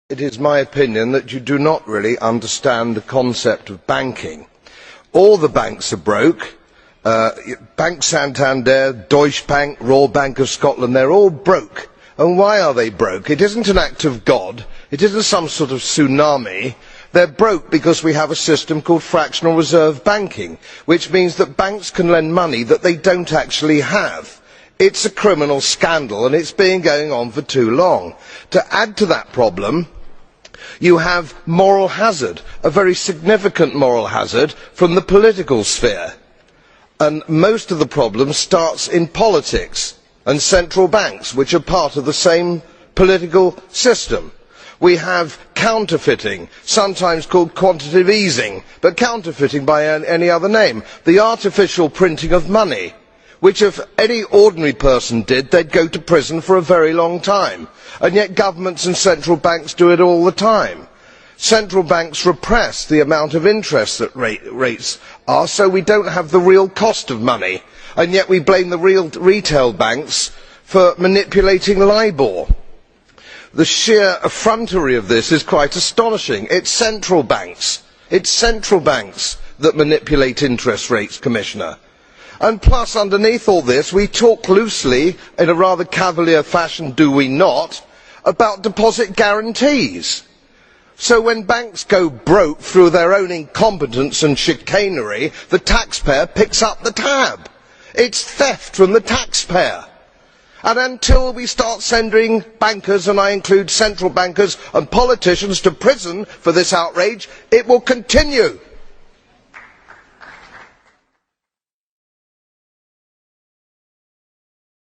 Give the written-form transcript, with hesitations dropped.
It is my opinion that you do not really understand the concept of banking. All the banks are broke. Bank Santander, Deutsche Bank, Royal Bank of Scotland, they're all broke. And why are they broke? It isn't an act of God. It isn't some sort of tsunami. They're broke because we have a system called fractional reserve banking, which means that banks can lend money that they don't actually have. It's a criminal scandal and it's been going on for too long. To add to that problem, you have moral hazard, a very significant moral hazard from the political sphere. And most of the problem starts in politics and central banks, which are part of the same political system. We have counterfeiting, sometimes called quantitative easing, but counterfeiting by any other name. The artificial printing of money, which if any ordinary person did, they'd go to prison for a very long time. And yet governments and central banks do it all the time. Central banks repress the amount of interest that rates are, so we don't have the real cost of money. And yet we blame the real retail banks for manipulating LIBOR. The sheer effrontery of this is quite astonishing. It's central banks that manipulate interest rates, Commissioner. And plus, underneath all this, we talk loosely, in a rather cavalier fashion, do we not, about deposit guarantees. So when banks go broke through their own incompetence and chicanery, the taxpayer picks up the tab. It's theft from the taxpayer. And until we start sending bankers, and I include central bankers and politicians, to prison for this outrage, it will continue.